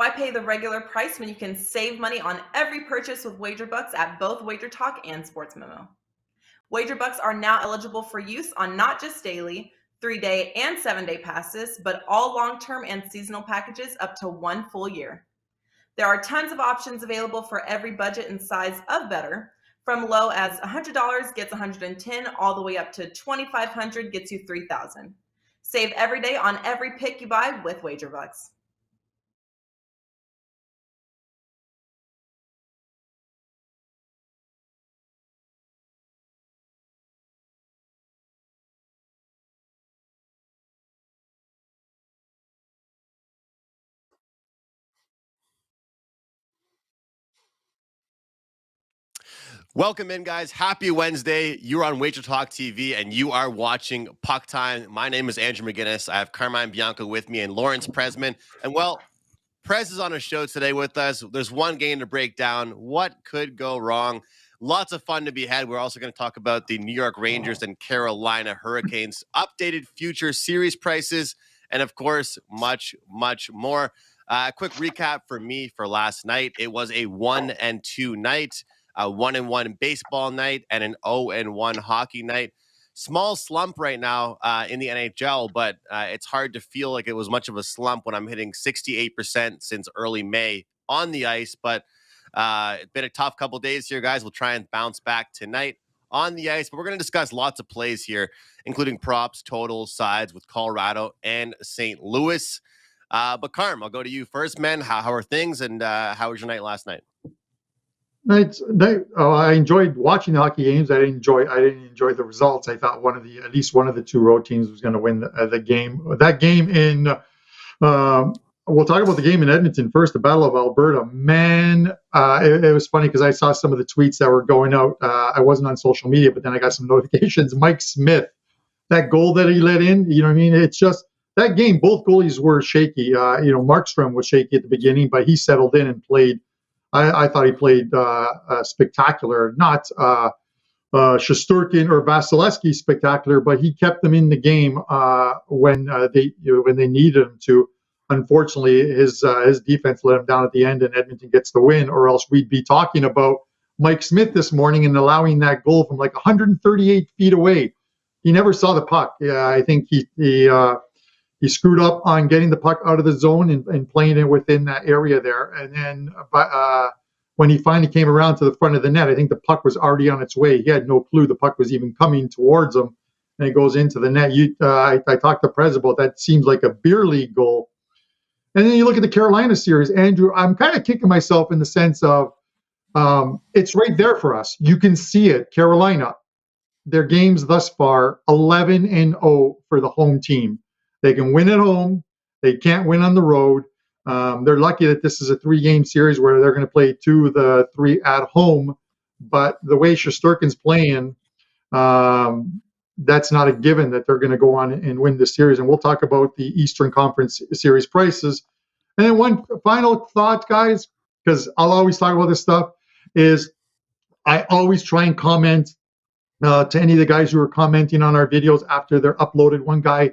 Why pay the regular price when you can save money on every purchase with WagerBucks at both WagerTalk and Sports Memo? WagerBucks are now eligible for use on not just daily, 3-day, and 7-day passes, but all long-term and seasonal packages up to 1 full year. There are tons of options available for every budget and size of bettor. From low as $100 gets $110, all the way up to $2,500 gets you $3,000. Save every day on every pick you buy with WagerBucks. Welcome in, guys. Happy Wednesday. You're on WagerTalk TV, and you are watching Puck Time. My name is Andrew McInnis. I have Carmine Bianco with me and Lawrence Presman. And, well, Prez is on a show today with us. There's one game to break down. What could go wrong? Lots of fun to be had. We're also going to talk about the New York Rangers and Carolina Hurricanes, updated future series prices, and, of course, much, much more. Quick recap for me for last night. It was a 1-2 night. A 1-1 baseball night and an 0-1 hockey night. Small slump right now in the NHL, but it's hard to feel like it was much of a slump when I'm hitting 68% since early May on the ice. But it's been a tough couple days here, guys. We'll try and bounce back tonight on the ice. But we're going to discuss lots of plays here, including props, totals, sides with Colorado and St. Louis. But Carm, I'll go to you first, man. How are things, and how was your night last night? I enjoyed watching the hockey games. I didn't enjoy the results. I thought at least one of the two road teams was going to win the game. That game in, we'll talk about the game in Edmonton first, the Battle of Alberta. Man, it was funny because I saw some of the tweets that were going out. I wasn't on social media, but then I got some notifications. Mike Smith, that goal that he let in, you know what I mean? It's just that game. Both goalies were shaky. Markstrom was shaky at the beginning, but he settled in and played. I thought he played spectacular, not Shesterkin or Vasilevsky spectacular, but he kept them in the game when they needed him to. Unfortunately, his defense let him down at the end, and Edmonton gets the win. Or else we'd be talking about Mike Smith this morning and allowing that goal from like 138 feet away. He never saw the puck. Yeah, I think he screwed up on getting the puck out of the zone and playing it within that area there. And then when he finally came around to the front of the net, I think the puck was already on its way. He had no clue the puck was even coming towards him, and it goes into the net. I talked to Prez about that. Seems like a beer league goal. And then you look at the Carolina series, Andrew, I'm kind of kicking myself in the sense of it's right there for us. You can see it. Carolina, their games thus far, 11-0 for the home team. They can win at home. They can't win on the road. They're lucky that this is a 3-game series where they're going to play 2 of the 3 at home. But the way Shesterkin's playing, that's not a given that they're going to go on and win this series. And we'll talk about the Eastern Conference Series prices. And then one final thought, guys, because I'll always talk about this stuff, is I always try and comment to any of the guys who are commenting on our videos after they're uploaded. One guy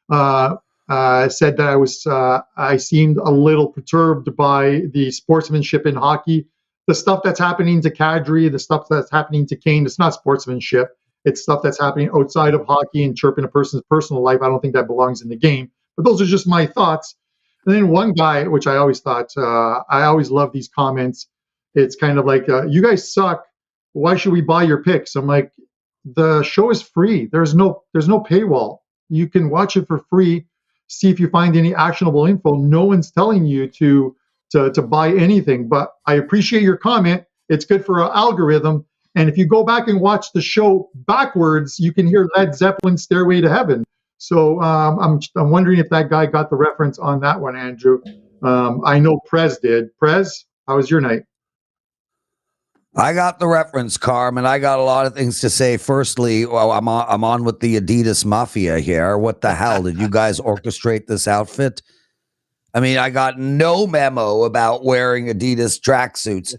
said that I seemed a little perturbed by the sportsmanship in hockey. The stuff that's happening to Kadri, the stuff that's happening to Kane, it's not sportsmanship. It's stuff that's happening outside of hockey and chirping a person's personal life. I don't think that belongs in the game. But those are just my thoughts. And then one guy, which I always thought, I always love these comments. It's kind of like, you guys suck. Why should we buy your picks? I'm like, the show is free. There's no paywall. You can watch it for free. See if you find any actionable info. No one's telling you to buy anything, but I appreciate your comment. It's good for our algorithm. And if you go back and watch the show backwards, you can hear Led Zeppelin's Stairway to Heaven. So I'm wondering if that guy got the reference on that one, Andrew. I know Prez did. Prez, how was your night? I got the reference, Carm, and I got a lot of things to say. Firstly, well, I'm on with the Adidas Mafia here. What the hell? Did you guys orchestrate this outfit? I mean, I got no memo about wearing Adidas tracksuits.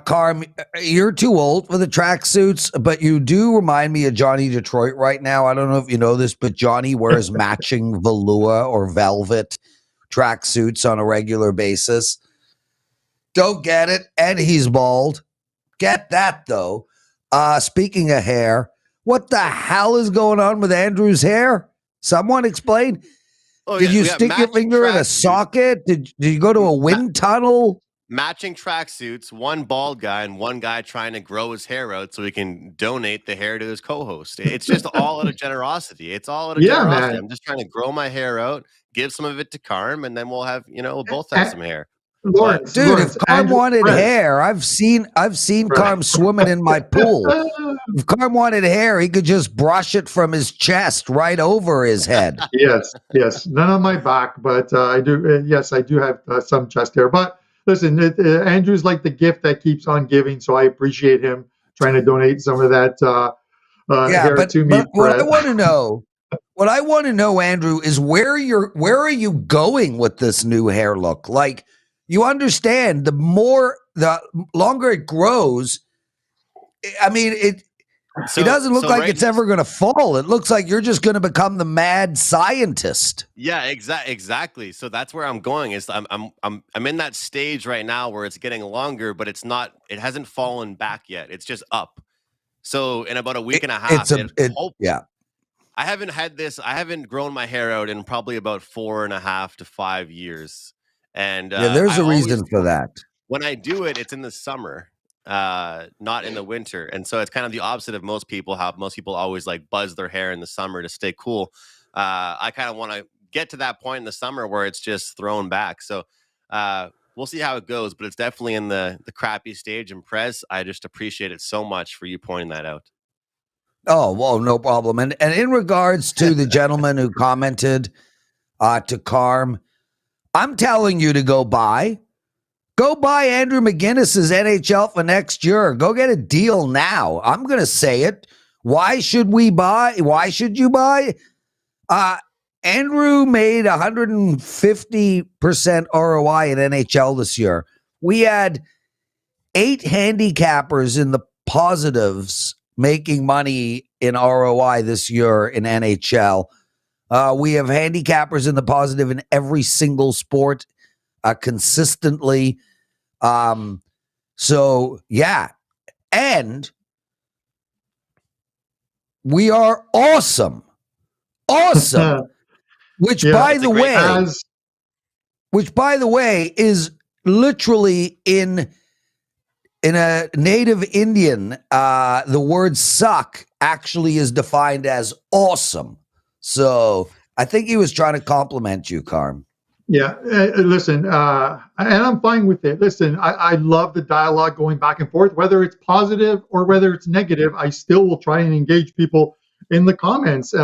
Carm, you're too old for the tracksuits, but you do remind me of Johnny Detroit right now. I don't know if you know this, but Johnny wears matching velour or velvet tracksuits on a regular basis. Don't get it. And he's bald. Get that, though. Speaking of hair, what the hell is going on with Andrew's hair? Someone explain. Oh, Did yeah, you we got stick your matching finger in a tracksuits. socket? Did you go to a wind tunnel? Matching tracksuits, one bald guy and one guy trying to grow his hair out so he can donate the hair to his co-host. It's just all out of generosity. It's all out of generosity. man. I'm just trying to grow my hair out, give some of it to Carm, and then we'll have, we'll both have some hair. Lawrence, Dude, Lawrence, if Carm Andrew, wanted Prez. hair, I've seen Right. Carm swimming in my pool. If Carm wanted hair, he could just brush it from his chest right over his head. Yes. None on my back, but I do. Yes, I do have some chest hair. But listen, Andrew's like the gift that keeps on giving, so I appreciate him trying to donate some of that hair to me. But what I Prez. want to know, Andrew, is where are you going with this new hair look? Like, you understand, the longer it grows, I mean, it doesn't look like it's ever going to fall. It looks like you're just going to become the mad scientist. Yeah, exactly. So that's where I'm going. Is I'm in that stage right now where it's getting longer, but it hasn't fallen back yet. It's just up. So in about a week and a half, I haven't grown my hair out in probably about 4.5 to 5 years. And there's a reason for that. When I do it, it's in the summer, not in the winter. And so it's kind of the opposite of most people. How most people always like buzz their hair in the summer to stay cool. I kind of want to get to that point in the summer where it's just thrown back. So we'll see how it goes, but it's definitely in the crappy stage. And Prez, I just appreciate it so much for you pointing that out. Oh, well, no problem. And in regards to the gentleman who commented to Carm, I'm telling you to go buy Andrew McInnis's NHL for next year. Go get a deal now. I'm going to say it. Why should we buy? Why should you buy? Andrew made 150% ROI in NHL this year. We had 8 handicappers in the positives making money in ROI this year in NHL. We have handicappers in the positive in every single sport consistently. So, yeah. And we are awesome. Which, by the way, is literally in a native Indian, the word suck actually is defined as awesome. So I think he was trying to compliment you, Carm. Yeah, listen, and I'm fine with it. Listen, I love the dialogue going back and forth, whether it's positive or whether it's negative. I still will try and engage people in the comments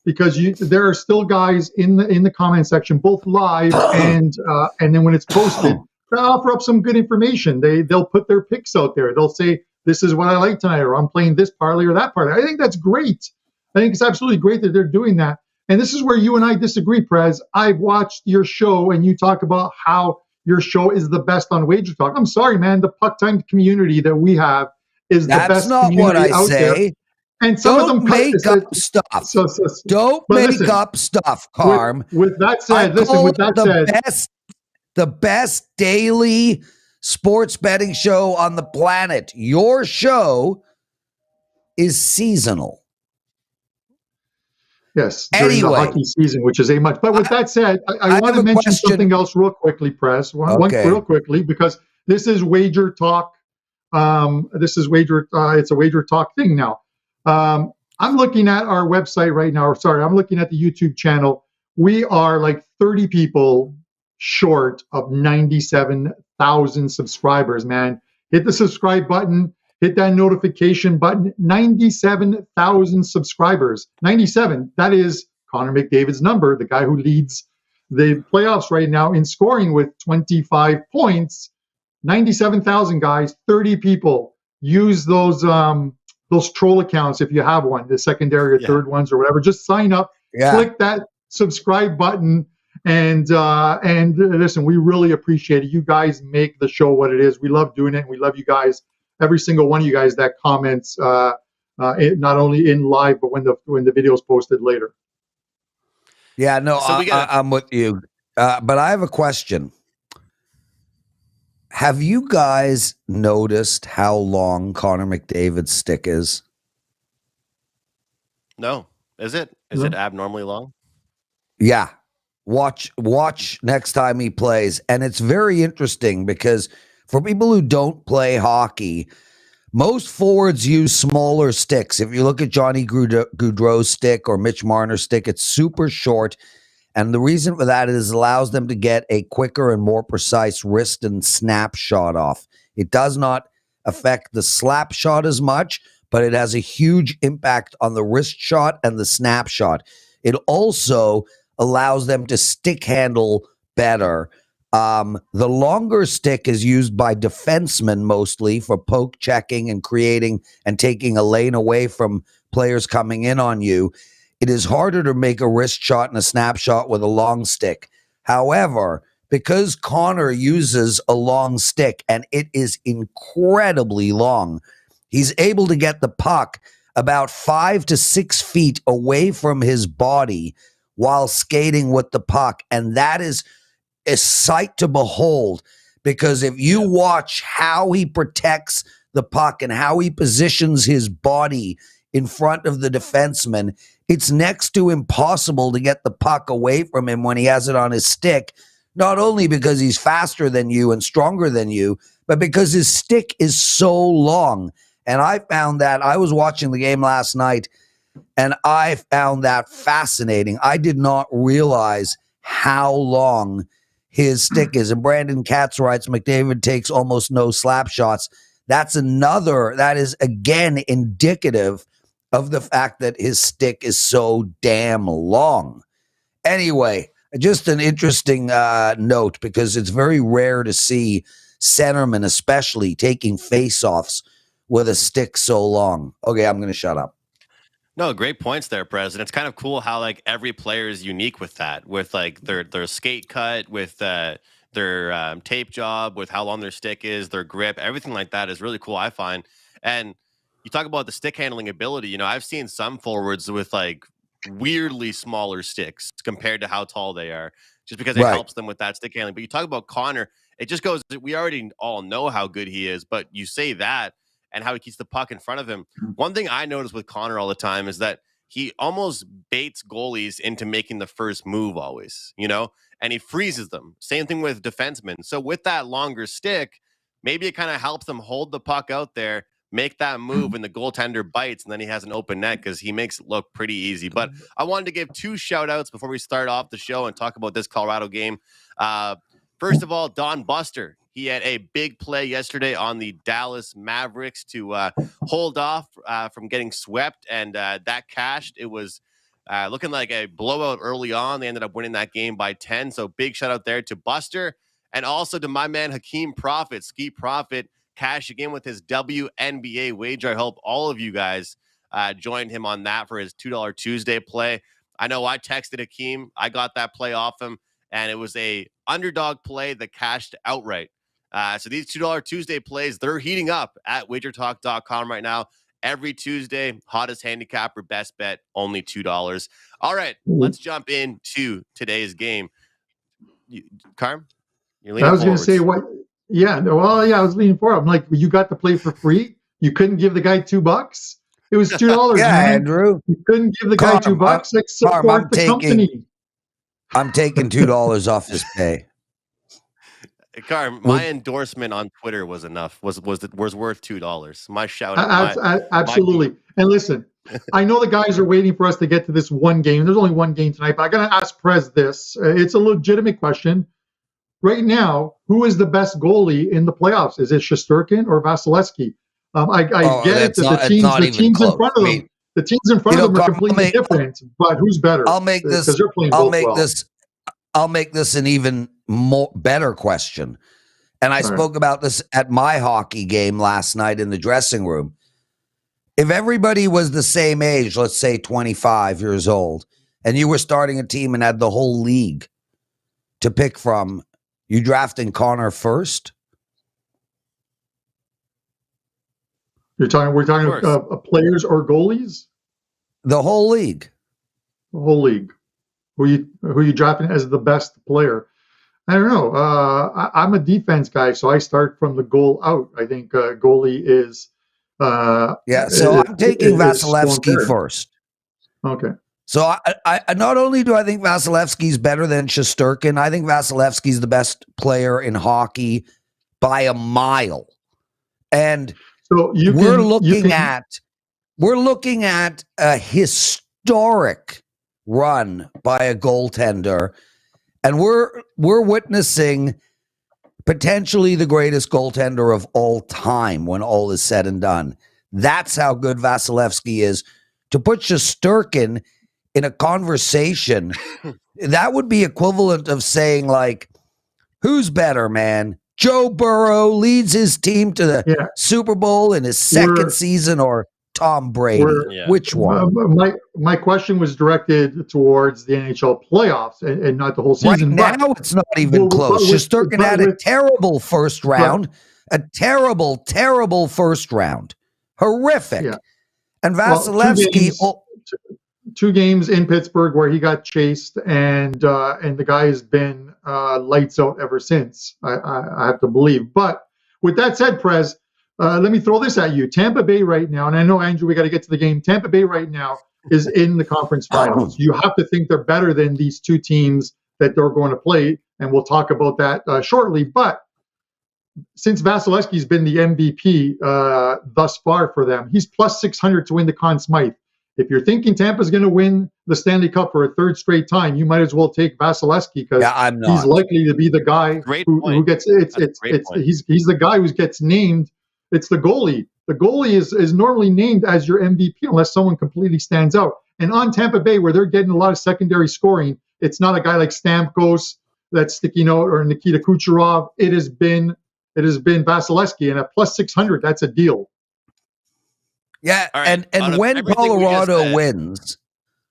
because there are still guys in the comment section, both live and then when it's posted, they offer up some good information. They'll put their picks out there. They'll say, this is what I like tonight, or I'm playing this parlay or that parlay. I think that's great. I think it's absolutely great that they're doing that. And this is where you and I disagree, Prez. I've watched your show and you talk about how your show is the best on WagerTalk. I'm sorry, man. The Puck Time community that we have is the best community out there. And some of them make up stuff. Don't make up stuff, Carm. With that said, the best daily sports betting show on the planet. Your show is seasonal. Yes, during the hockey season, which is a month. But with that said, I want to mention something else real quickly, Prez. One real quickly, because this is Wager Talk. It's a Wager Talk thing now. I'm looking at our website right now. I'm looking at the YouTube channel. We are like 30 people short of 97,000 subscribers, man. Hit the subscribe button. Hit that notification button. 97,000 subscribers. 97. That is Connor McDavid's number, the guy who leads the playoffs right now in scoring with 25 points. 97,000 guys, 30 people. Use those troll accounts if you have one, the secondary or third ones or whatever. Just sign up. Click that subscribe button. And listen, we really appreciate it. You guys make the show what it is. We love doing it. And we love you guys. Every single one of you guys that comments, not only in live, but when the video is posted later. Yeah, no, I'm with you. But I have a question. Have you guys noticed how long Connor McDavid's stick is? No. Is it? Is No. it abnormally long? Yeah. Watch next time he plays. And it's very interesting because for people who don't play hockey, most forwards use smaller sticks. If you look at Johnny Gaudreau's stick or Mitch Marner's stick, it's super short. And the reason for that is it allows them to get a quicker and more precise wrist and snap shot off. It does not affect the slap shot as much, but it has a huge impact on the wrist shot and the snap shot. It also allows them to stick handle better. The longer stick is used by defensemen mostly for poke checking and creating and taking a lane away from players coming in on you. It is harder to make a wrist shot and a snapshot with a long stick. However, because Connor uses a long stick and it is incredibly long, he's able to get the puck about 5 to 6 feet away from his body while skating with the puck. And that is a sight to behold, because if you watch how he protects the puck and how he positions his body in front of the defenseman, it's next to impossible to get the puck away from him when he has it on his stick, not only because he's faster than you and stronger than you, but because his stick is so long. And I found that I was watching the game last night, and I found that fascinating. I did not realize how long his stick is. And Brandon Katz writes, McDavid takes almost no slap shots. That is again indicative of the fact that his stick is so damn long. Anyway, just an interesting note, because it's very rare to see centermen especially taking face-offs with a stick so long. Okay, I'm going to shut up. No, great points there, Prez. And it's kind of cool how like every player is unique with that, with like their skate cut, with their tape job, with how long their stick is, their grip, everything like that is really cool, I find. And you talk about the stick handling ability. You know, I've seen some forwards with like weirdly smaller sticks compared to how tall they are, just because it helps them with that stick handling. But you talk about Connor, it just goes, we already all know how good he is, but you say that and how he keeps the puck in front of him. One thing I notice with Connor all the time is that he almost baits goalies into making the first move always, you know, and he freezes them. Same thing with defensemen. So with that longer stick, maybe it kind of helps them hold the puck out there, make that move, and the goaltender bites, and then he has an open net because he makes it look pretty easy. But I wanted to give 2 shout outs before we start off the show and talk about this Colorado game. First of all, Don Buster. He had a big play yesterday on the Dallas Mavericks to hold off from getting swept, and that cashed. It was looking like a blowout early on. They ended up winning that game by 10, so big shout out there to Buster, and also to my man Hakeem Profit, Ski Profit, cash again with his WNBA wager. I hope all of you guys joined him on that for his $2 Tuesday play. I know I texted Hakeem. I got that play off him, and it was a underdog play that cashed outright. So these $2 Tuesday plays, they're heating up at WagerTalk.com right now. Every Tuesday, hottest handicapper, best bet, only $2. All right, let's jump into today's game. Carm, you're leaning I was going to forwards. say what? Yeah, no, well, yeah, I was leaning forward. I'm like, you got the play for free. You couldn't give the guy $2. It was $2. Yeah, man. Andrew. You couldn't give the guy $2. Like, support the company. I'm taking $2 off his pay. Carm, my endorsement on Twitter was enough. Was worth $2. My shout out. Absolutely. And listen, I know the guys are waiting for us to get to this one game. There's only one game tonight, but I got to ask Prez this. It's a legitimate question. Right now, who is the best goalie in the playoffs? Is it Shesterkin or Vasilevsky? I get it that the teams in front of them, the teams in front of them are completely different. But who's better? I'll make this. Because they're playing both well. I'll make this an even better question. And I spoke about this at my hockey game last night in the dressing room. If everybody was the same age, let's say 25 years old, and you were starting a team and had the whole league to pick from, you drafting Connor first? We're talking players or goalies? The whole league. The whole league. who you drafting as the best player? I don't know. I'm a defense guy, so I start from the goal out. I think goalie is. Yeah, so I'm taking Storm Vasilevsky Perry. first. Okay. So I not only do I think Vasilevsky's better than Shesterkin, I think Vasilevsky's the best player in hockey by a mile. And So we're looking at a historic run by a goaltender, and we're witnessing potentially the greatest goaltender of all time when all is said and done. That's how good Vasilevsky is. To put Shesterkin in a conversation, that would be equivalent of saying, like, who's better, man? Joe Burrow leads his team to the Super Bowl in his second season, or Tom Brady? Which one? My question was directed towards the NHL playoffs and not the whole season. Right now, it's not even close. Shesterkin had a terrible first round, a terrible first round. Horrific. Yeah. And Vasilevsky... two games in Pittsburgh where he got chased, and the guy has been lights out ever since. I have to believe. But with that said, Prez, let me throw this at you. Tampa Bay right now, and I know, Andrew, we got to get to the game. Tampa Bay right now is in the conference finals. You have to think they're better than these two teams that they're going to play, and we'll talk about that shortly. But since Vasilevsky's been the MVP thus far for them, he's plus 600 to win the Conn Smythe. If you're thinking Tampa's going to win the Stanley Cup for a third straight time, you might as well take Vasilevsky, because he's likely to be the guy who gets he's the guy who gets named. It's the goalie. The goalie is normally named as your MVP unless someone completely stands out. And on Tampa Bay, where they're getting a lot of secondary scoring, it's not a guy like Stamkos that's sticking out, or Nikita Kucherov. It has been Vasilevsky, and at plus 600, that's a deal. Yeah, right. and when Colorado wins,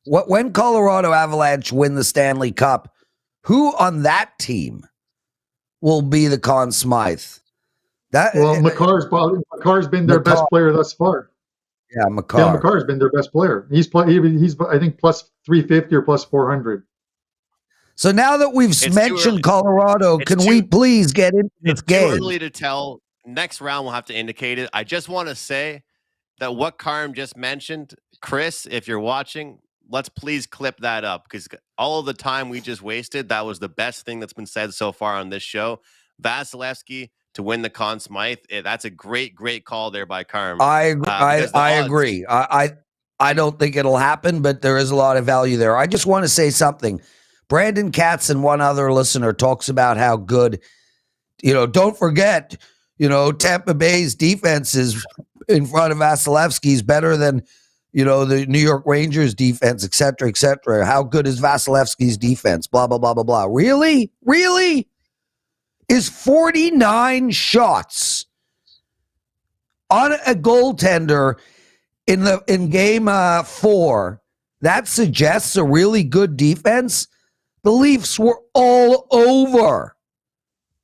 when Colorado Avalanche win the Stanley Cup, who on that team will be the Conn Smythe? Makar's been their best player thus far. Yeah, Makar's been their best player. He's I think plus 350 or plus 400. So now that we've mentioned Colorado, can we please get into this game? It's too early to tell. Next round we'll have to indicate it. I just want to say that what Carm just mentioned, Chris, if you're watching, let's please clip that up, because all of the time we just wasted, that was the best thing that's been said so far on this show. Vasilevsky to win the Conn Smythe, that's a great call there by Carm. I agree. I don't think it'll happen, but there is a lot of value there. I just want to say something. Brandon Katz and one other listener talks about how good, don't forget, Tampa Bay's defense is in front of Vasilevsky's better than, the New York Rangers defense, et cetera, et cetera. How good is Vasilevsky's defense? Blah, blah, blah, blah, blah. Really? Is 49 shots on a goaltender in game 4, that suggests a really good defense? The Leafs were all over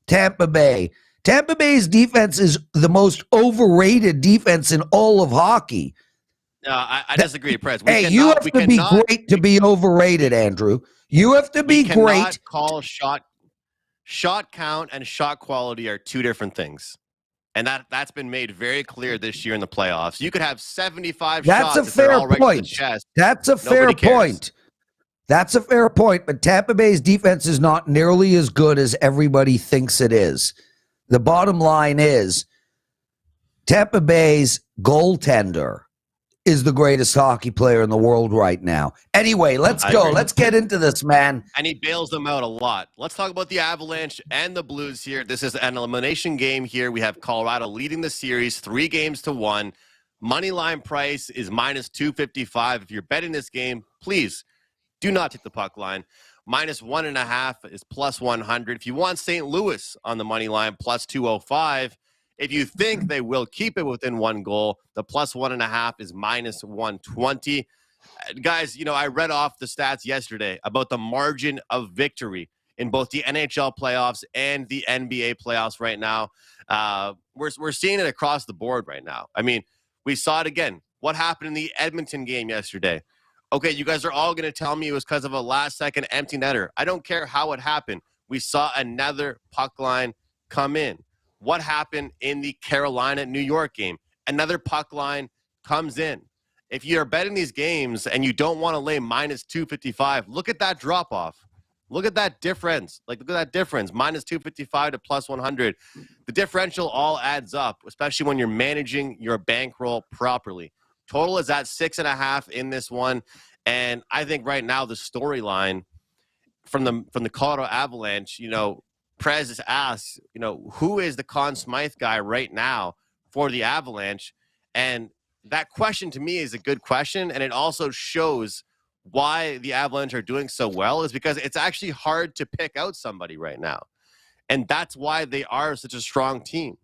Tampa Bay. Tampa Bay's defense is the most overrated defense in all of hockey. I disagree, Prez. You have to be great to be overrated, Andrew. You have to be great. Call shot count and shot quality are two different things. And that's been made very clear this year in the playoffs. You could have 75 shots. That's a fair point. That's a fair point. That's a fair point, but Tampa Bay's defense is not nearly as good as everybody thinks it is. The bottom line is Tampa Bay's goaltender is the greatest hockey player in the world right now. Anyway, let's go. Let's get into this, man. And he bails them out a lot. Let's talk about the Avalanche and the Blues here. This is an elimination game here. We have Colorado leading the series 3-1. Money line price is minus 255. If you're betting this game, please do not take the puck line. Minus 1.5 is plus 100. If you want St. Louis on the money line, plus 205. If you think they will keep it within one goal, the plus 1.5 is minus 120. Guys, I read off the stats yesterday about the margin of victory in both the NHL playoffs and the NBA playoffs right now. We're seeing it across the board right now. I mean, we saw it again. What happened in the Edmonton game yesterday? Okay, you guys are all going to tell me it was because of a last-second empty netter. I don't care how it happened. We saw another puck line come in. What happened in the Carolina-New York game? Another puck line comes in. If you're betting these games and you don't want to lay minus 255, look at that drop-off. Look at that difference. Look at that difference. Minus 255 to plus 100. The differential all adds up, especially when you're managing your bankroll properly. Total is at 6.5 in this one. And I think right now the storyline from the Colorado Avalanche, Prez is asked, who is the Conn Smythe guy right now for the Avalanche? And that question to me is a good question. And it also shows why the Avalanche are doing so well, is because it's actually hard to pick out somebody right now. And that's why they are such a strong team.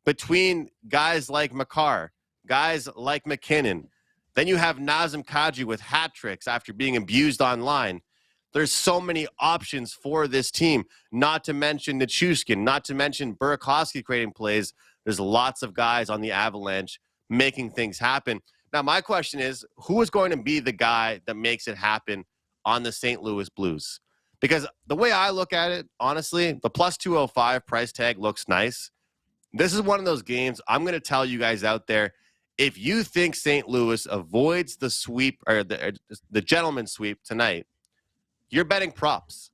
Between guys like Makar, guys like McKinnon, then you have Nazem Kadri with hat tricks after being abused online. There's so many options for this team, not to mention Nichushkin, not to mention Burakovsky creating plays. There's lots of guys on the Avalanche making things happen. Now, my question is, who is going to be the guy that makes it happen on the St. Louis Blues? Because the way I look at it, honestly, the plus 205 price tag looks nice. This is one of those games I'm going to tell you guys out there, if you think St. Louis avoids the sweep or the gentleman's sweep tonight, you're betting props.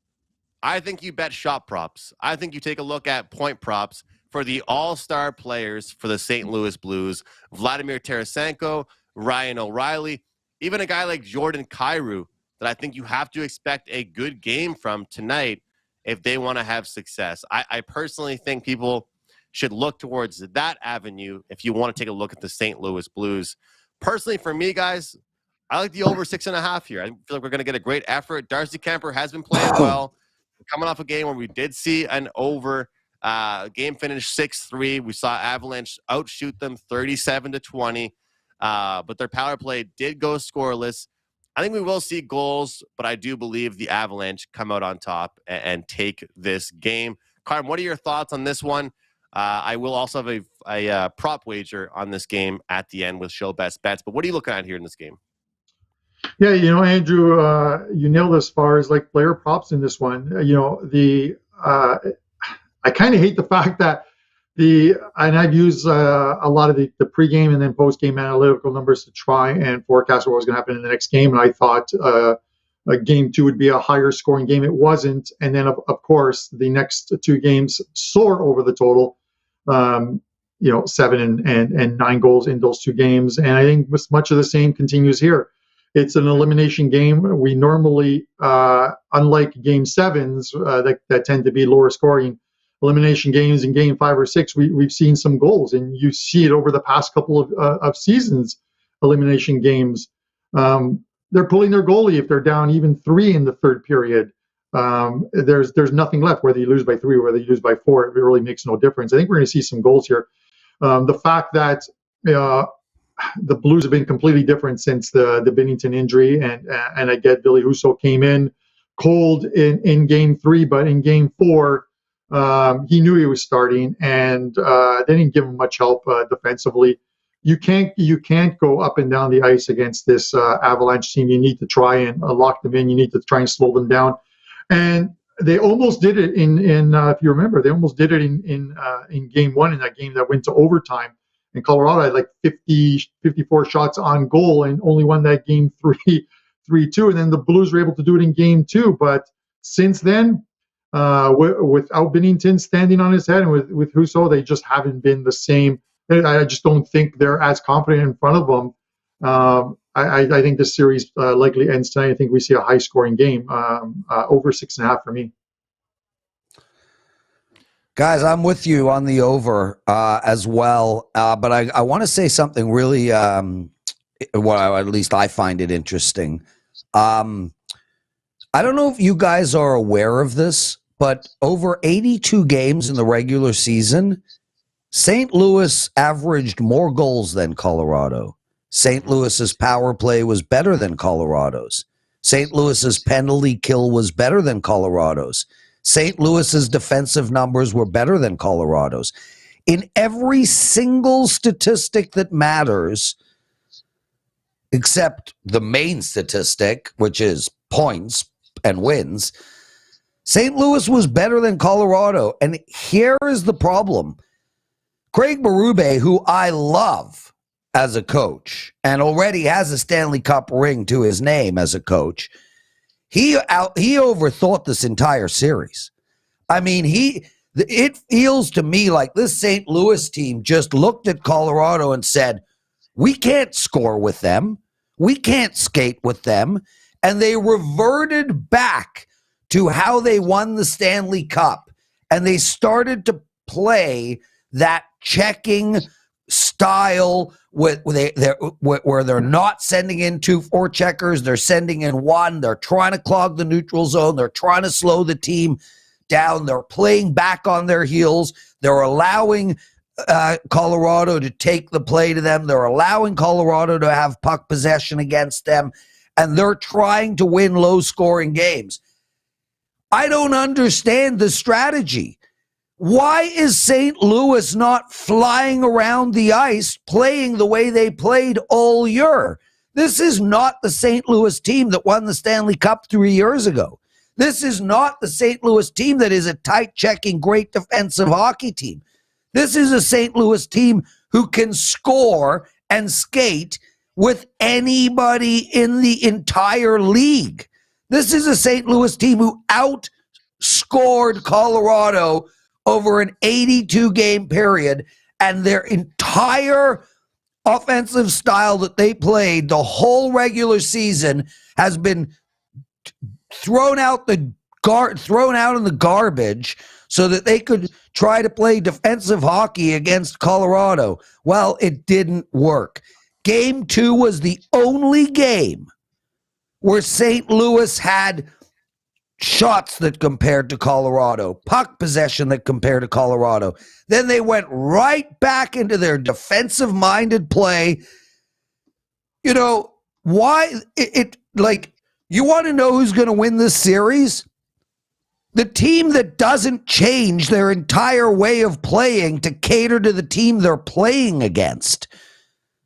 I think you bet shop props. I think you take a look at point props for the all-star players for the St. Louis Blues, Vladimir Tarasenko, Ryan O'Reilly, even a guy like Jordan Kyrou that I think you have to expect a good game from tonight if they want to have success. I personally think people should look towards that avenue if you want to take a look at the St. Louis Blues. Personally, for me, guys, I like the over 6.5 here. I feel like we're going to get a great effort. Darcy Kemper has been playing well. We're coming off a game where we did see an over. Game finished 6-3. We saw Avalanche outshoot them 37-20. But their power play did go scoreless. I think we will see goals, but I do believe the Avalanche come out on top and take this game. Carm, what are your thoughts on this one? I will also have a prop wager on this game at the end with show best bets. But what are you looking at here in this game? Yeah, Andrew, you nailed as far as like player props in this one. I kind of hate the fact that and I've used a lot of the pregame and then postgame analytical numbers to try and forecast what was going to happen in the next game. And I thought game 2 would be a higher scoring game. It wasn't. And then, of course, the next 2 games soar over the total. 7 and 9 goals in those 2 games. And I think much of the same continues here. It's an elimination game. We normally, unlike game 7s that tend to be lower scoring, elimination games in game 5 or 6, we've seen some goals, and you see it over the past couple of seasons. Elimination games, they're pulling their goalie if they're down even 3 in the third period. There's nothing left, whether you lose by 3 or whether you lose by 4. It really makes no difference. I think we're going to see some goals here. The fact that the Blues have been completely different since the Binnington injury, and I get Billy Husso came in cold in game 3, but in game 4. He knew he was starting, and they didn't give him much help defensively. You can't go up and down the ice against this Avalanche team. You need to try and lock them in. You need to try and slow them down. And they almost did it in if you remember, they almost did it in game 1 in that game that went to overtime. And Colorado had like 54 shots on goal and only won that game 3-2. And then the Blues were able to do it in game 2. But since then, without Binnington standing on his head and with Husso, they just haven't been the same. I just don't think they're as confident in front of them. I think this series likely ends tonight. I think we see a high-scoring game, over 6.5 for me. Guys, I'm with you on the over as well, but I want to say something really, at least I find it interesting. I don't know if you guys are aware of this, but over 82 games in the regular season, St. Louis averaged more goals than Colorado. St. Louis's power play was better than Colorado's. St. Louis's penalty kill was better than Colorado's. St. Louis's defensive numbers were better than Colorado's. In every single statistic that matters, except the main statistic, which is points and wins, St. Louis was better than Colorado. And here is the problem. Craig Berube, who I love as a coach and already has a Stanley Cup ring to his name as a coach, he overthought this entire series. I mean, it feels to me like this St. Louis team just looked at Colorado and said, we can't score with them. We can't skate with them. And they reverted back to how they won the Stanley Cup. And they started to play that checking style where they're not sending in 2 forecheckers. They're sending in 1. They're trying to clog the neutral zone. They're trying to slow the team down. They're playing back on their heels. They're allowing Colorado to take the play to them. They're allowing Colorado to have puck possession against them, and they're trying to win low-scoring games. I don't understand the strategy. Why is St. Louis not flying around the ice playing the way they played all year? This is not the St. Louis team that won the Stanley Cup 3 years ago. This is not the St. Louis team that is a tight-checking, great defensive hockey team. This is a St. Louis team who can score and skate with anybody in the entire league. This is a St. Louis team who outscored Colorado over an 82-game period, and their entire offensive style that they played the whole regular season has been thrown out in the garbage so that they could try to play defensive hockey against Colorado. Well, it didn't work. Game 2 was the only game where St. Louis had shots that compared to Colorado, puck possession that compared to Colorado. Then they went right back into their defensive-minded play. You know, why you want to know who's going to win this series? The team that doesn't change their entire way of playing to cater to the team they're playing against.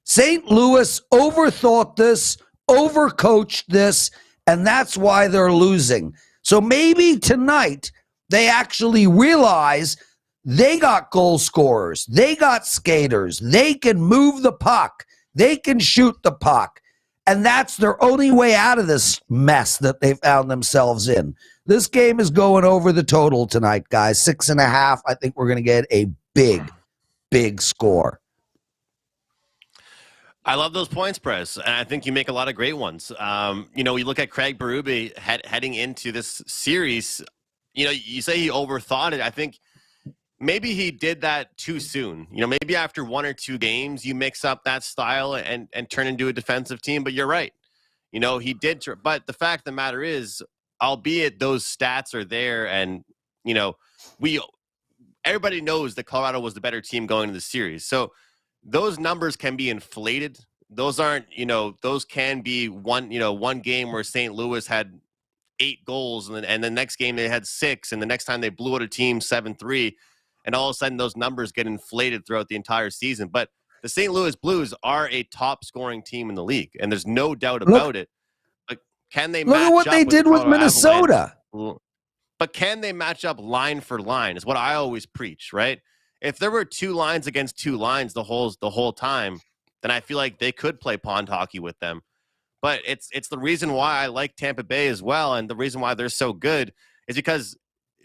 St. Louis overthought this, overcoached this, and that's why they're losing. So maybe tonight they actually realize they got goal scorers, they got skaters, they can move the puck, they can shoot the puck, and that's their only way out of this mess that they found themselves in. This game is going over the total tonight, guys. 6.5. I think we're going to get a big score. I love those points, Prez, and I think you make a lot of great ones. You look at Craig Berube heading into this series. You say he overthought it. I think maybe he did that too soon. Maybe after 1 or 2 games, you mix up that style and turn into a defensive team. But you're right. He did. But the fact of the matter is, albeit those stats are there, and everybody knows that Colorado was the better team going into the series. So those numbers can be inflated. Those aren't, those can be one game where St. Louis had 8 goals and the next game they had 6, and the next time they blew out a team 7-3, and all of a sudden those numbers get inflated throughout the entire season. But the St. Louis Blues are a top scoring team in the league, and there's no doubt about it. But can they look match at what up they did with Colorado Minnesota? Avalanche? But can they match up line for line is what I always preach, right? If there were 2 lines against 2 lines the whole time, then I feel like they could play pond hockey with them. But it's the reason why I like Tampa Bay as well, and the reason why they're so good is because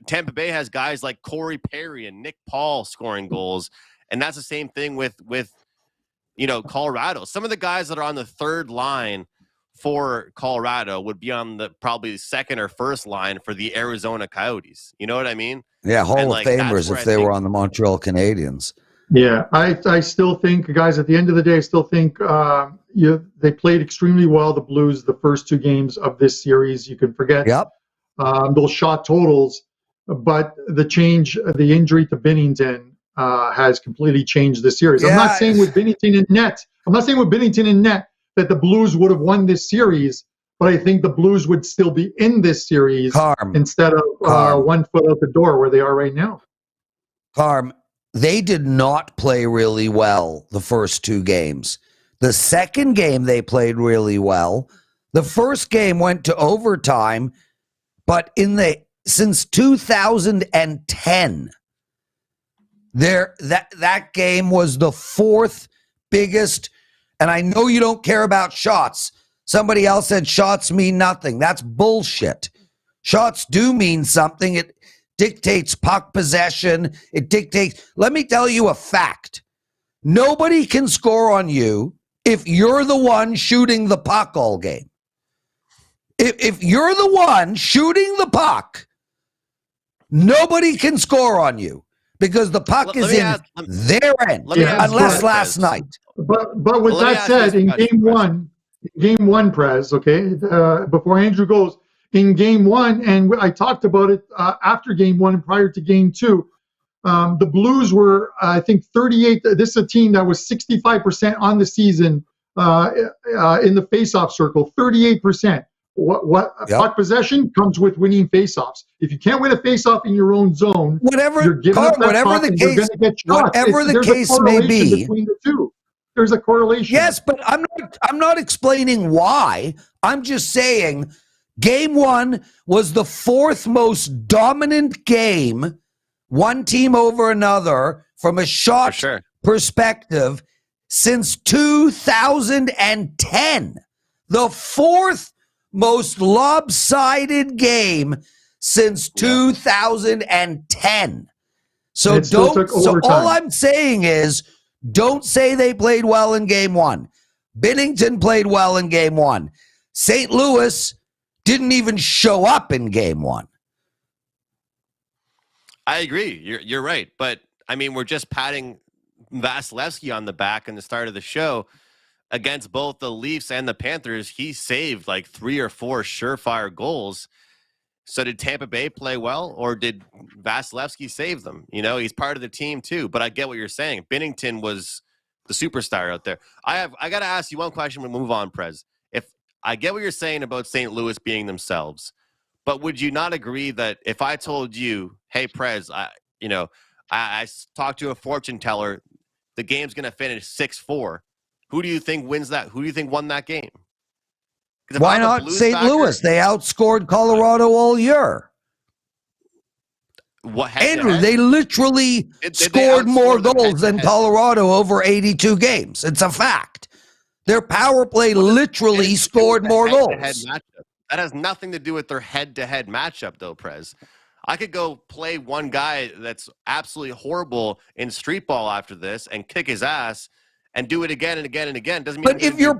Tampa Bay has guys like Corey Perry and Nick Paul scoring goals, and that's the same thing with Colorado. Some of the guys that are on the 3rd line for Colorado would be on the probably 2nd or 1st line for the Arizona Coyotes. You know what I mean? Yeah, Hall of Famers if they were on the Montreal Canadiens. Yeah, I still think, guys, at the end of the day, I still think they played extremely well, the Blues, the first 2 games of this series. You can forget those shot totals, but the injury to Binnington has completely changed the series. I'm not saying with Binnington in net that the Blues would have won this series, but I think the Blues would still be in this series instead of 1 foot out the door where they are right now. Carm, they did not play really well the first 2 games. The second game, they played really well. The first game went to overtime, but since 2010, that game was the fourth biggest. And I know you don't care about shots. Somebody else said shots mean nothing. That's bullshit. Shots do mean something. It dictates puck possession. It dictates. Let me tell you a fact. Nobody can score on you if you're the one shooting the puck all game. If you're the one shooting the puck, nobody can score on you because the puck is in their end, unless last night. But with that said, in game one, Prez, okay, before Andrew goes, in game one, and I talked about it after game one and prior to game two, the Blues were, I think, 38. This is a team that was 65% on the season in the faceoff circle, 38%. Puck possession comes with winning faceoffs. If you can't win a faceoff in your own zone, whatever the case may be, between the two, there's a correlation. Yes, but I'm not explaining why. I'm just saying, game one was the fourth most dominant game, one team over another from a shot perspective since 2010. The fourth most lopsided game since 2010. So all I'm saying is, don't say they played well in game one. Binnington played well in game one. St. Louis didn't even show up in game one. I agree. You're right. But, I mean, we're just patting Vasilevsky on the back in the start of the show. Against both the Leafs and the Panthers, he saved like 3 or 4 surefire goals. So did Tampa Bay play well, or did Vasilevsky save them? You know, he's part of the team too. But I get what you're saying. Binnington was the superstar out there. I got to ask you one question. We'll move on, Prez. If I get what you're saying about St. Louis being themselves, but would you not agree that if I told you, hey, Prez, I talked to a fortune teller, the game's going to finish 6-4. Who do you think wins that? Who do you think won that game? Why not St. Louis? They outscored Colorado all year. Andrew, they literally scored more goals than Colorado over 82 games. It's a fact. Their power play literally scored more goals. That has nothing to do with their head-to-head matchup, though, Prez. I could go play one guy that's absolutely horrible in street ball after this and kick his ass and do it again and again and again. Doesn't mean. But if you're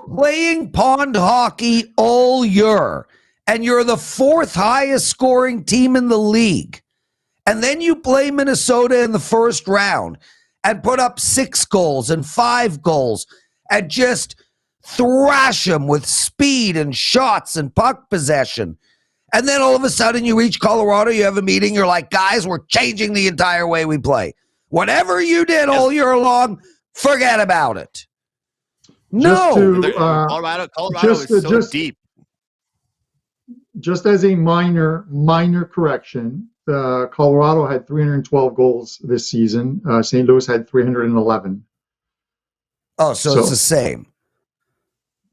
playing pond hockey all year and you're the fourth highest scoring team in the league, and then you play Minnesota in the first round and put up 6 goals and 5 goals and just thrash them with speed and shots and puck possession, and then all of a sudden you reach Colorado, you have a meeting, you're like, guys, we're changing the entire way we play. Whatever you did all year long, forget about it. Colorado is so deep. Just as a minor correction, Colorado had 312 goals this season. St. Louis had 311. Oh, so it's the same.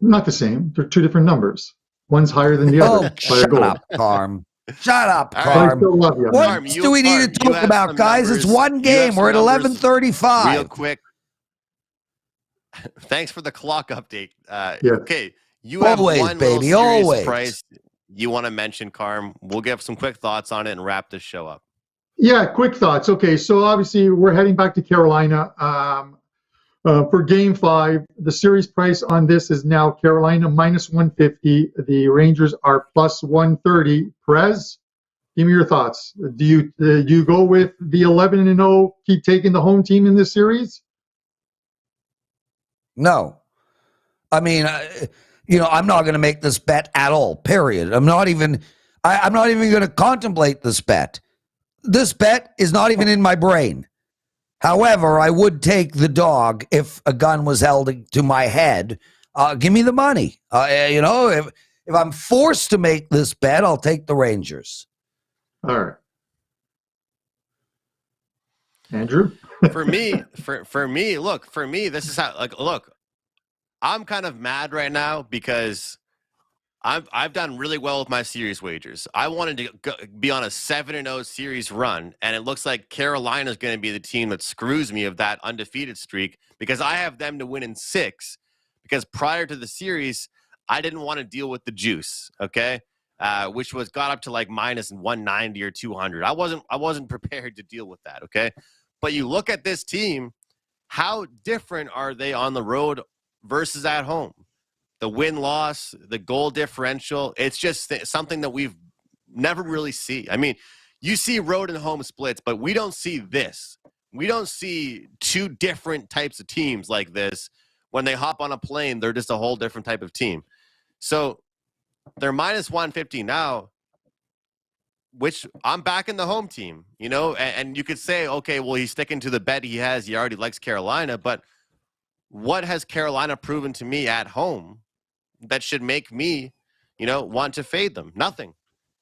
Not the same. They're 2 different numbers. One's higher than the other. Shut up, Carm. Shut up, Carm. What do we need to talk about, guys? It's one game. We're at 11:35. Real quick. Thanks for the clock update. Okay, you have one little serious price you want to mention, Carm. We'll give some quick thoughts on it and wrap this show up. Yeah, quick thoughts. Okay, so obviously we're heading back to Carolina for Game 5. The series price on this is now Carolina -150. The Rangers are +130. Prez, give me your thoughts. Do you go with the 11-0, keep taking the home team in this series? No. I mean, I'm not going to make this bet at all, period. I'm not even going to contemplate this bet. This bet is not even in my brain. However, I would take the dog if a gun was held to my head. Give me the money. If I'm forced to make this bet, I'll take the Rangers. All right. Andrew? For me, this is how, like, look, I'm kind of mad right now because I've done really well with my series wagers. I wanted to be on a 7-0 series run, and it looks like Carolina is going to be the team that screws me of that undefeated streak because I have them to win in 6. Because prior to the series, I didn't want to deal with the juice, okay, which was got up to like minus 190 or 200. I wasn't prepared to deal with that, okay. But you look at this team, how different are they on the road versus at home? The win-loss, the goal differential, it's just something that we've never really see. I mean, you see road and home splits, but we don't see this. We don't see two different types of teams like this. When they hop on a plane, they're just a whole different type of team. So they're minus 150 now, which I'm back in the home team, you know, and you could say, okay, well, he's sticking to the bet he has. He already likes Carolina, but what has Carolina proven to me at home that should make me, you know, want to fade them? Nothing.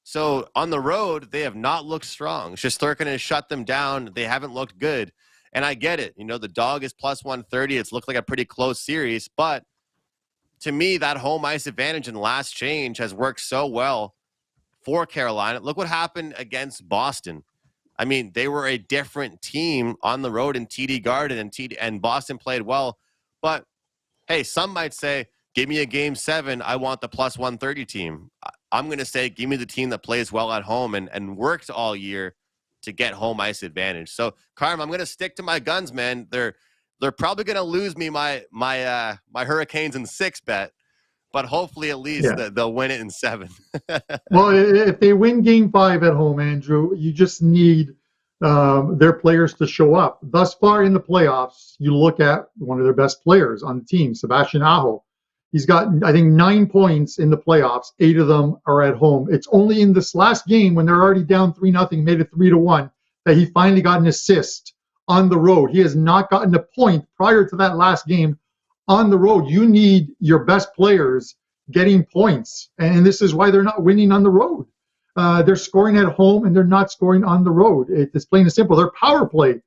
So on the road, they have not looked strong. Shesterkin has shut them down. They haven't looked good. And I get it. You know, the dog is plus 130. It's looked like a pretty close series. But to me, that home ice advantage in last change has worked so well for Carolina. Look what happened against Boston. I mean, they were a different team on the road in TD Garden, and Boston played well. But, hey, some might say, give me a game 7. I want the plus 130 team. I'm going to say, give me the team that plays well at home and worked all year to get home ice advantage. So, Carm, I'm going to stick to my guns, man. They're probably going to lose me my Hurricanes in 6 bet, but hopefully at least they'll win it in 7. Well, if they win Game 5 at home, Andrew, you just need their players to show up. Thus far in the playoffs, you look at one of their best players on the team, Sebastian Aho. He's got, I think, 9 points in the playoffs. 8 of them are at home. It's only in this last game when they're already down 3-0, made it 3-1, that he finally got an assist on the road. He has not gotten a point prior to that last game on the road. You need your best players getting points, and this is why they're not winning on the road. They're scoring at home, and they're not scoring on the road. It's plain and simple. Their power play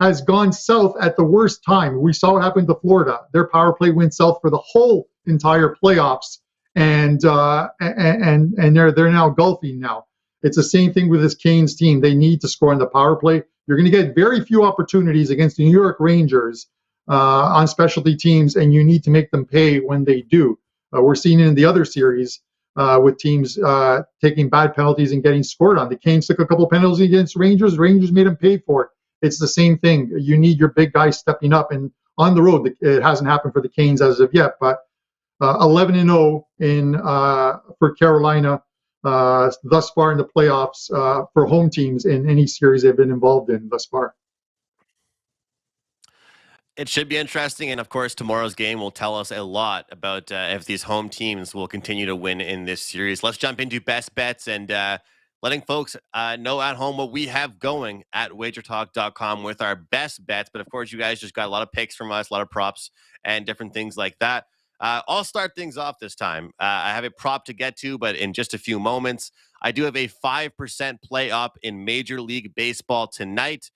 has gone south at the worst time. We saw what happened to Florida. Their power play went south for the whole entire playoffs, and they're now golfing now. It's the same thing with this Canes team. They need to score on the power play. You're going to get very few opportunities against the New York Rangers on specialty teams, and you need to make them pay when they do. We're seeing it in the other series with teams taking bad penalties and getting scored on. The Canes took a couple penalties against Rangers. Rangers made them pay for it. It's the same thing. You need your big guys stepping up, and on the road, it hasn't happened for the Canes as of yet. But 11-0 for Carolina thus far in the playoffs for home teams in any series they've been involved in thus far. It should be interesting, and of course, tomorrow's game will tell us a lot about if these home teams will continue to win in this series. Let's jump into best bets and letting folks know at home what we have going at WagerTalk.com with our best bets. But of course, you guys just got a lot of picks from us, a lot of props and different things like that. I'll start things off this time. I have a prop to get to, but in just a few moments, I do have a 5% play up in Major League Baseball tonight.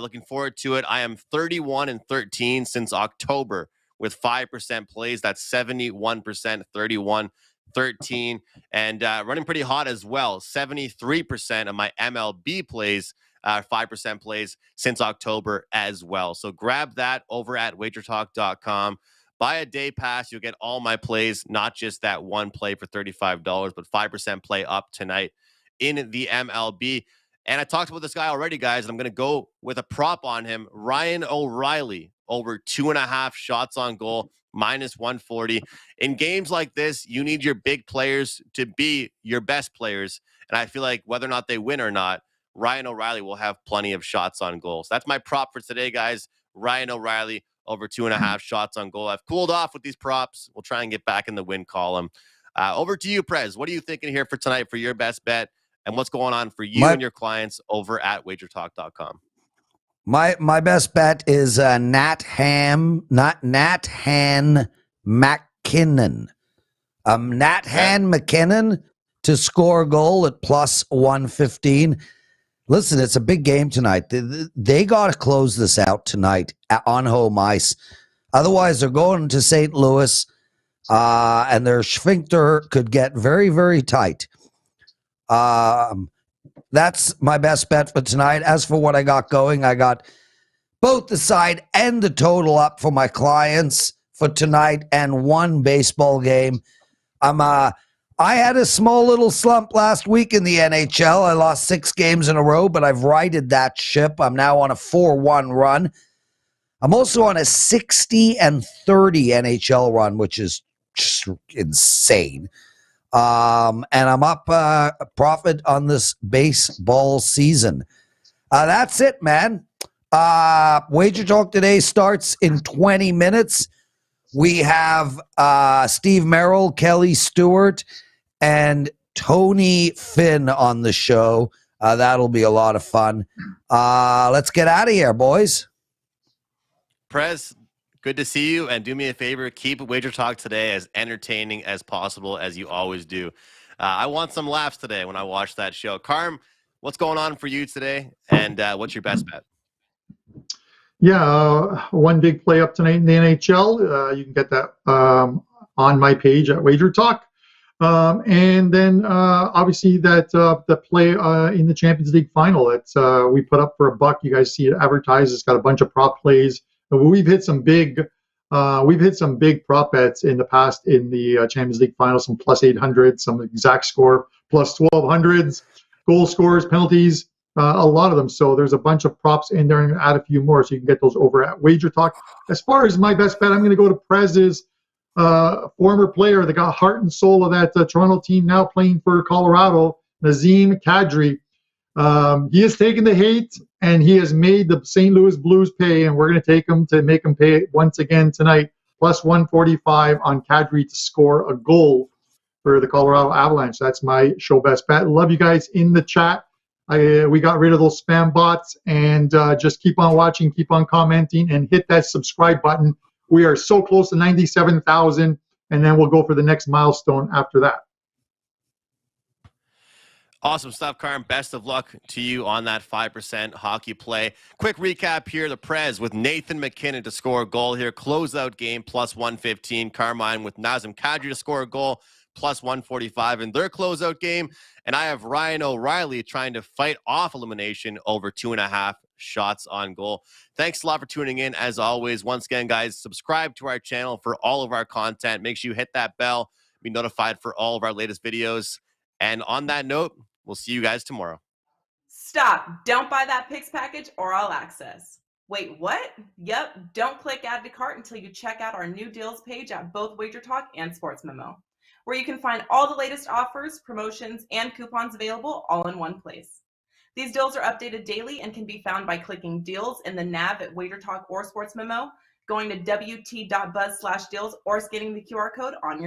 Looking forward to it. I am 31-13 since October with 5% plays. That's 71%, 31-13, and running pretty hot as well. 73% of my MLB plays, 5% plays since October as well. So grab that over at WagerTalk.com. Buy a day pass. You'll get all my plays, not just that one play for $35, but 5% play up tonight in the MLB. And I talked about this guy already, guys, and I'm going to go with a prop on him. Ryan O'Reilly, over 2.5 shots on goal, minus 140. In games like this, you need your big players to be your best players. And I feel like whether or not they win or not, Ryan O'Reilly will have plenty of shots on goal. So that's my prop for today, guys. Ryan O'Reilly, over 2.5 shots on goal. I've cooled off with these props. We'll try and get back in the win column. Over to you, Prez. What are you thinking here for tonight for your best bet? And what's going on for you and your clients over at WagerTalk.com? My best bet is Nat Han McKinnon. Nat Han McKinnon to score a goal at plus 115. Listen, it's a big game tonight. They got to close this out tonight on home ice. Otherwise, they're going to St. Louis, and their sphincter could get very, very tight. That's my best bet for tonight. As for what I got going, I got both the side and the total up for my clients for tonight and one baseball game. I had a small little slump last week in the NHL. I lost 6 games in a row, but I've righted that ship. I'm now on a 4-1 run. I'm also on a 60-30 NHL run, which is just insane. And I'm up a profit on this baseball season. That's it, man. Wager Talk today starts in 20 minutes. We have Steve Merrill, Kelly Stewart, and Tony Finn on the show. That'll be a lot of fun. Let's get out of here, boys. Prez, good to see you, and do me a favor, keep Wager Talk today as entertaining as possible, as you always do. I want some laughs today when I watch that show. Carm, what's going on for you today, and what's your best bet? Yeah, one big play up tonight in the NHL. You can get that on my page at Wager Talk. And then obviously that the play in the Champions League final that we put up for $1. You guys see it advertised. It's got a bunch of prop plays. We've hit some big prop bets in the past in the Champions League final. Some plus 800, some exact score plus 1200s, goal scores, penalties. A lot of them. So there's a bunch of props in there, and add a few more, so you can get those over at Wager Talk. As far as my best bet, I'm going to go to Prez's former player that got heart and soul of that Toronto team, now playing for Colorado, Nazem Kadri. He has taken the hate, and he has made the St. Louis Blues pay, and we're going to take him to make him pay once again tonight. Plus 145 on Kadri to score a goal for the Colorado Avalanche. That's my show best bet. Love you guys in the chat. We got rid of those spam bots, and just keep on watching, keep on commenting, and hit that subscribe button. We are so close to 97,000, and then we'll go for the next milestone after that. Awesome stuff, Carm. Best of luck to you on that 5% hockey play. Quick recap here. The Prez with Nathan McKinnon to score a goal here. Closeout game, plus 115. Carmine with Nazem Kadri to score a goal, plus 145 in their closeout game. And I have Ryan O'Reilly trying to fight off elimination over 2.5 shots on goal. Thanks a lot for tuning in. As always, once again, guys, subscribe to our channel for all of our content. Make sure you hit that bell, be notified for all of our latest videos. And on that note, we'll see you guys tomorrow. Stop. Don't buy that picks package or all access. Wait, what? Yep. Don't click add to cart until you check out our new deals page at both Wager Talk and Sports Memo, where you can find all the latest offers, promotions, and coupons available all in one place. These deals are updated daily and can be found by clicking deals in the nav at Wager Talk or Sports Memo, going to wt.buzz/deals, or scanning the QR code on your